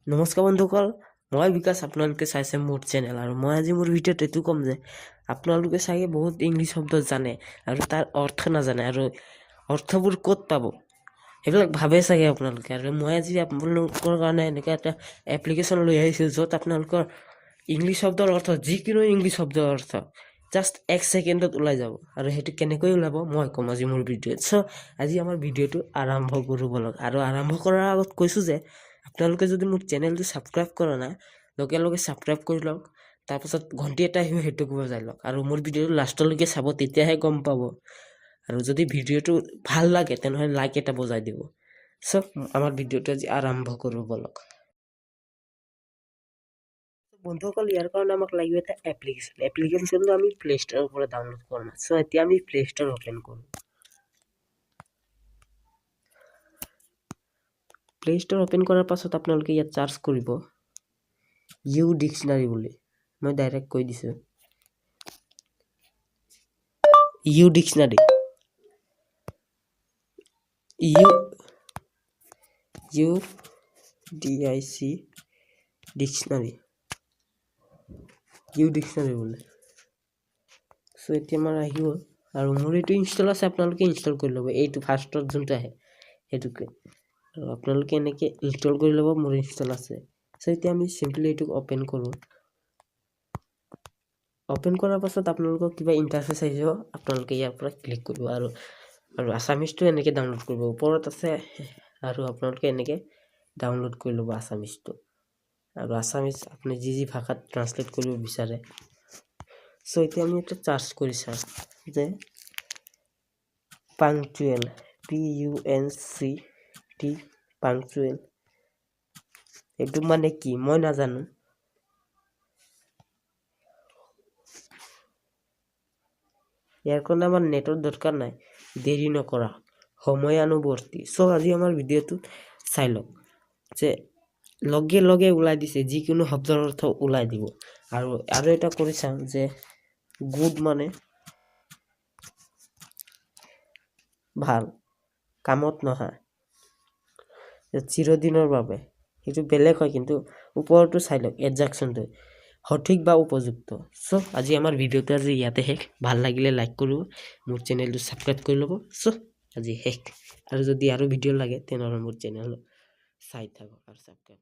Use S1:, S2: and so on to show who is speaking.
S1: নমস্কাৰ বন্ধুসকল, মই বিকাশ। আপোনালোকে চাইছে মোৰ চেনেল আৰু মই আজি মোৰ ভিডিঅ'ত এইটো ক'ম যে আপোনালোকে চাগে বহুত ইংলিছ শব্দ জানে আৰু তাৰ অৰ্থ নাজানে আৰু অৰ্থবোৰ ক'ত পাব সেইবিলাক ভাবে চাগে আপোনালোকে। আৰু মই আজি আপোনালোকৰ কাৰণে এনেকৈ এটা এপ্লিকেশ্যন লৈ আহিছোঁ য'ত আপোনালোকৰ ইংলিছ শব্দৰ অৰ্থ, যিকোনো ইংলিছ শব্দৰ অৰ্থ জাষ্ট 1 ছেকেণ্ডত ওলাই যাব। আৰু সেইটো কেনেকৈ ওলাব মই ক'ম আজি মোৰ ভিডিঅ'ত। চ' আজি আমাৰ ভিডিঅ'টো আৰম্ভ কৰোঁ বলক। আৰু আৰম্ভ কৰাৰ আগত কৈছোঁ যে আপোনালোকে যদি মোৰ চেনেলটো ছাবস্ক্ৰাইব কৰা নাই, লগে লগে ছাবস্ক্ৰাইব কৰি লওক। তাৰপাছত ঘণ্টি এটা আহিব, সেইটোক বজাই লওক আৰু মোৰ ভিডিঅ'টো লাষ্টলৈকে চাব, তেতিয়াহে গম পাব। আৰু যদি ভিডিঅ'টো ভাল লাগে তেনেহ'লে লাইক এটা বজাই দিব। চ' আমাৰ ভিডিঅ'টো আজি আৰম্ভ কৰোঁ বলক। বন্ধুসকল, ইয়াৰ কাৰণে আমাক লাগিব এটা এপ্লিকেশ্যনটো আমি প্লে ষ্ট'ৰৰ পৰা ডাউনলোড কৰিম। চ' এতিয়া আমি প্লে ষ্ট'ৰ অ'পেন কৰোঁ। প্লে ষ্ট'ৰ অ'পেন কৰাৰ পাছত আপোনালোকে ইয়াত চাৰ্চ কৰিব ইউ ডিক্সনাৰী বুলি। মই ডাইৰেক্ট কৈ দিছোঁ you dictionary, you DIC dictionary, you dictionary বুলি। চ' এতিয়া আমাৰ আহিব আৰু মোৰ এইটো ইনষ্টল আছে, আপোনালোকে ইনষ্টল কৰি ল'ব। এইটো ফাৰ্ষ্টত যোনটো আহে সেইটোকে আৰু আপোনালোকে এনেকৈ ইনষ্টল কৰি ল'ব। মোৰ ইনষ্টল আছে। চ' এতিয়া আমি চিম্পলি এইটোক অ'পেন কৰোঁ। অ'পেন কৰাৰ পাছত আপোনালোকক কিবা ইণ্টাৰফেচ আহিব, আপোনালোকে ইয়াৰ পৰা ক্লিক কৰিব আৰু আছামিজটো এনেকৈ ডাউনলোড কৰিব। ওপৰত আছে আৰু আপোনালোকে এনেকৈ ডাউনলোড কৰি ল'ব আছামিজটো। আৰু আছামিজ আপুনি যি ভাষাত ট্ৰান্সলেট কৰিব বিচাৰে। চ' এতিয়া আমি এটা চাৰ্চ কৰি চাওঁ যে পাংচুৱেল, PUNCT পাংচুৱেল, এইটো মানে কি মই নাজানো। ইয়াৰ কাৰণে আমাৰ নেটৰ দৰকাৰ নাই, দেৰি নকৰা, সময়ানুৱৰ্তী। চ' আজি আমাৰ ভিডিঅ'টো চাই লওক যে লগে লগে ওলাই দিছে, যিকোনো শব্দৰ অৰ্থ ওলাই দিব। আৰু এটা কৰি চাওঁ যে গুড মানে ভাল, কামত নহা, চিৰদিনৰ বাবে, সেইটো বেলেগ হয়। কিন্তু ওপৰতো চাই লওক, এডজাকশ্যনটো সঠিক বা উপযুক্ত। চ' আজি আমাৰ ভিডিঅ'টো আজি ইয়াতে শেষ। ভাল লাগিলে লাইক কৰিব, মোৰ চেনেলটো ছাবস্ক্ৰাইব কৰি ল'ব। চ' আজি শেষ। আৰু যদি আৰু ভিডিঅ' লাগে তেনেহ'লে মোৰ চেনেল চাই থাকক আৰু ছাবস্ক্ৰাইব।